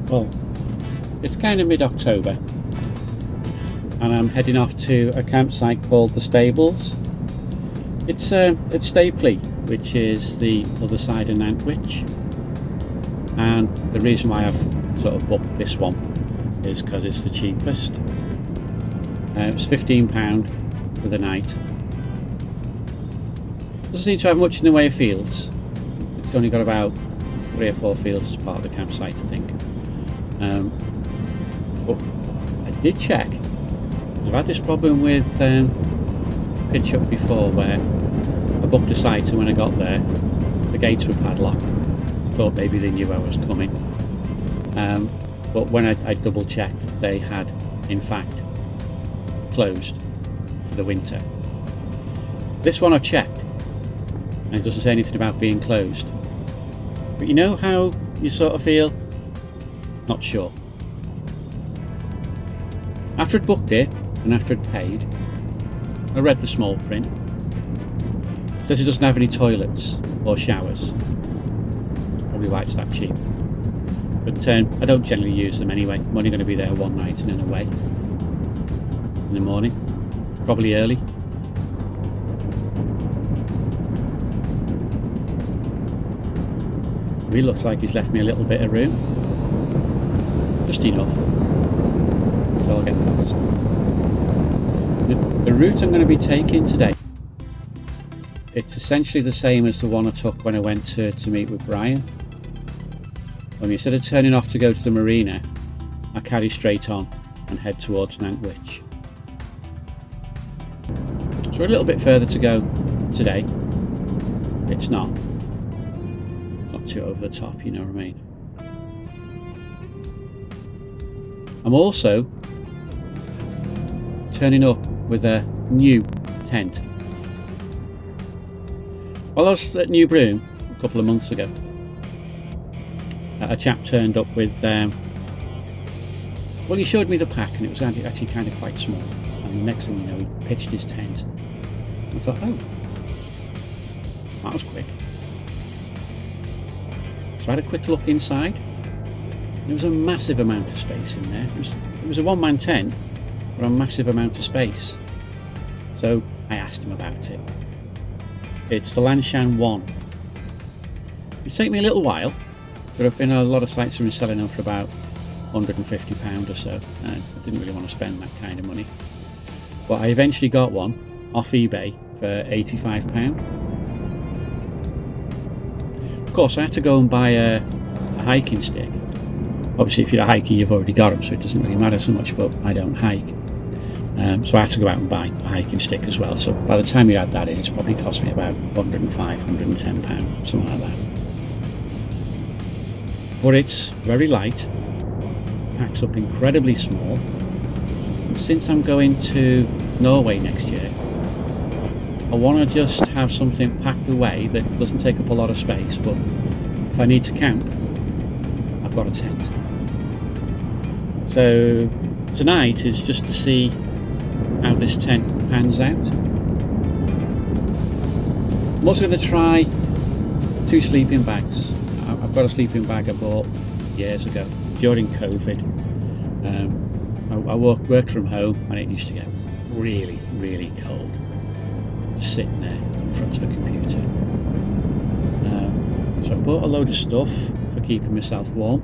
Well, it's kind of mid-October and I'm heading off to a campsite called the Stables. It's at Stapley, which is the other side of Nantwich, and the reason why I've sort of booked this one is because it's the cheapest. It was £15 for the night. Doesn't seem to have much in the way of fields. It's only got about 3 or 4 fields as part of the campsite, I think. But I did check. I've had this problem with Pitch Up before, where I booked a site and when I got there the gates were padlocked. I thought maybe they knew I was coming, but when I double checked, they had in fact closed for the winter. This one I checked and it doesn't say anything about being closed, but you know how you sort of feel not sure. After I'd booked it and after I'd paid, I read the small print. It says it doesn't have any toilets or showers. Probably why it's that cheap. But I don't generally use them anyway. I'm only going to be there one night and then away in the morning, probably early. He looks like he's left me a little bit of room, just enough, so I'll get past. The route I'm going to be taking today, it's essentially the same as the one I took when I went to meet with Brian. When instead of turning off to go to the marina, I carry straight on and head towards Nantwich. So we're a little bit further to go today. It's not too over the top, you know what I mean. I'm also turning up with a new tent. While I was at New Broome a couple of months ago, a chap turned up with well, he showed me the pack and it was actually kind of quite small, and the next thing you know he pitched his tent. I thought, oh, that was quick. So I had a quick look inside. There was a massive amount of space in there. It was a one-man tent, but a massive amount of space. So I asked him about it. It's the Lanshan 1. It's taken me a little while. There have been a lot of sites that have been selling them for about £150 or so. And I didn't really want to spend that kind of money. But I eventually got one off eBay for £85. Of course, I had to go and buy a hiking stick. Obviously, if you're a hiker, you've already got them, so it doesn't really matter so much, but I don't hike. So I had to go out and buy a hiking stick as well. So by the time you add that in, it's probably cost me about £105, £110, something like that. But it's very light, packs up incredibly small. And since I'm going to Norway next year, I want to just have something packed away that doesn't take up a lot of space, but if I need to camp, I've got a tent. So tonight is just to see how this tent pans out. I'm also going to try 2 sleeping bags. I've got a sleeping bag I bought years ago during COVID. I worked from home and it used to get really, really cold. Just sitting there in front of a computer. So I bought a load of stuff for keeping myself warm.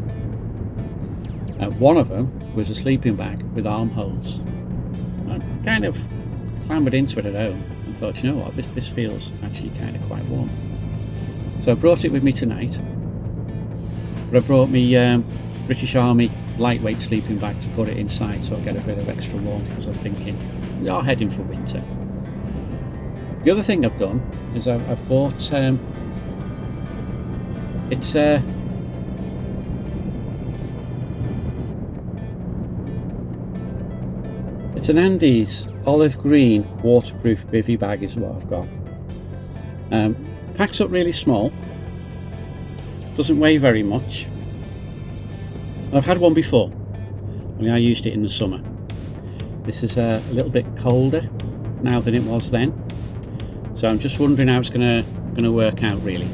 One of them was a sleeping bag with armholes. I kind of clambered into it at home and thought, you know what, this feels actually kind of quite warm. So I brought it with me tonight. But I brought me British Army lightweight sleeping bag to put it inside so I get a bit of extra warmth, because I'm thinking we are heading for winter. The other thing I've done is I've bought it's an Andes olive green waterproof bivvy bag is what I've got. Packs up really small, doesn't weigh very much. I've had one before, only I used it in the summer. This is a little bit colder now than it was then, so I'm just wondering how it's gonna work out really.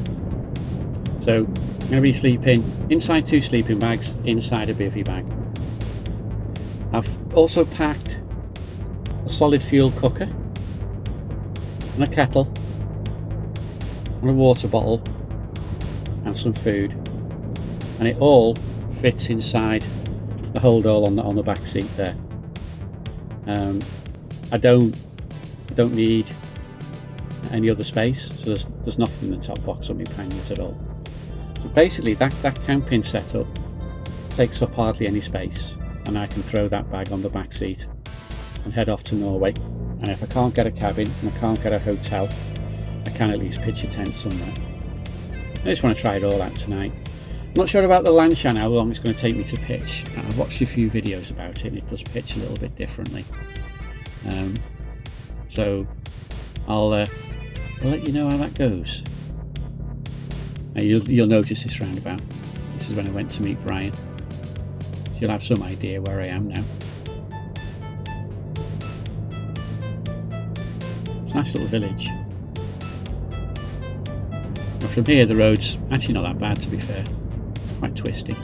So I'm going to be sleeping inside 2 sleeping bags, inside a bivvy bag. I've also packed a solid fuel cooker and a kettle and a water bottle and some food, and it all fits inside the hold all on the back seat there. I don't need any other space, so there's nothing in the top box on my panniers at all. So basically that camping setup takes up hardly any space, and I can throw that bag on the back seat and head off to Norway. And if I can't get a cabin and I can't get a hotel, I can at least pitch a tent somewhere. I just want to try it all out tonight. I'm not sure about the Lanshan, how long it's going to take me to pitch. I've watched a few videos about it and it does pitch a little bit differently. So I'll let you know how that goes. Now you'll notice this roundabout. This is when I went to meet Brian. So you'll have some idea where I am now. It's a nice little village. But from here the road's actually not that bad, to be fair. It's quite twisty.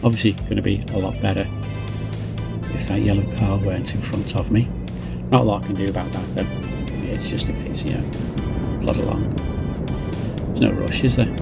Obviously going to be a lot better if that yellow car weren't in front of me. Not a lot I can do about that though. It's just a case, plod along. There's no rush, is there?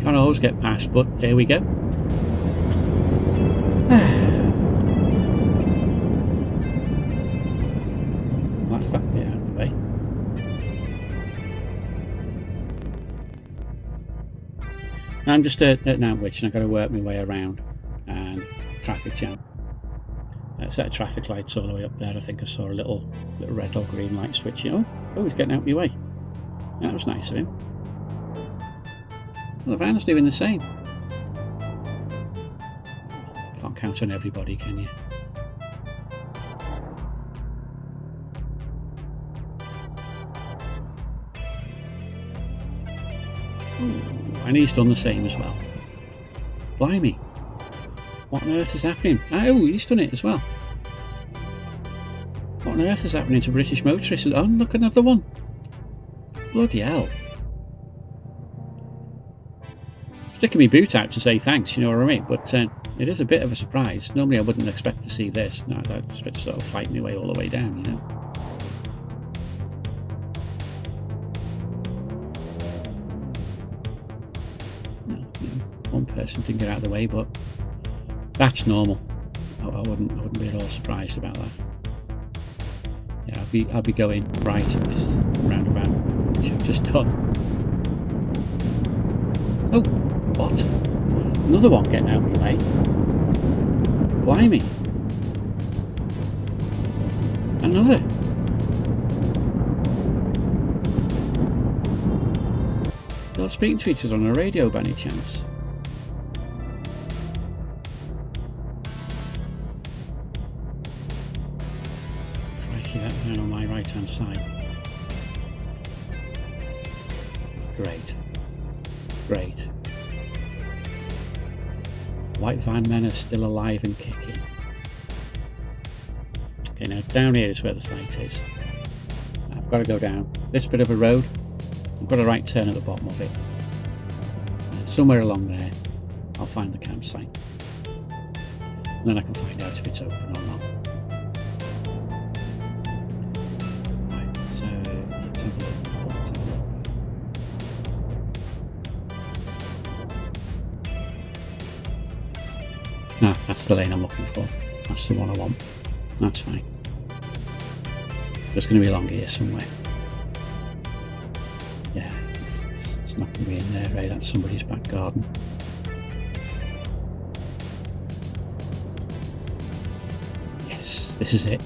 Can't always get past, but here we go. That's that bit out of the way. Now I'm just at Nantwich and I've got to work my way around, and traffic jam. A set of traffic lights all the way up there. I think I saw a little red or green light switching. Oh, he's getting out of my way. Yeah, that was nice of him. Well, the van's doing the same. Can't count on everybody, can you? Ooh, and he's done the same as well. Blimey. What on earth is happening? Oh, he's done it as well. What on earth is happening to British motorists? Oh, look, another one. Bloody hell. Sticking my boot out to say thanks, you know what I mean? But it is a bit of a surprise. Normally I wouldn't expect to see this. No, I'd expect to sort of fight my way all the way down, you know? One person didn't get out of the way, but that's normal. I wouldn't be at all surprised about that. Yeah, I'll be going right at this roundabout, which I've just done. Oh, what? Another one getting out of my way. Blimey. Another. They're speaking to each other on a radio by any chance. Crikey, that man on my right hand side. Great. Great. White van men are still alive and kicking. Okay, now down here is where the site is. I've got to go down this bit of a road. I've got a right turn at the bottom of it. Somewhere along there, I'll find the campsite. And then I can find out if it's open or not. Right, so let's have a look. Ah, that's the lane I'm looking for. That's the one I want. That's fine. There's going to be along here somewhere. Yeah, it's not going to be in there, right? That's somebody's back garden. Yes, this is it.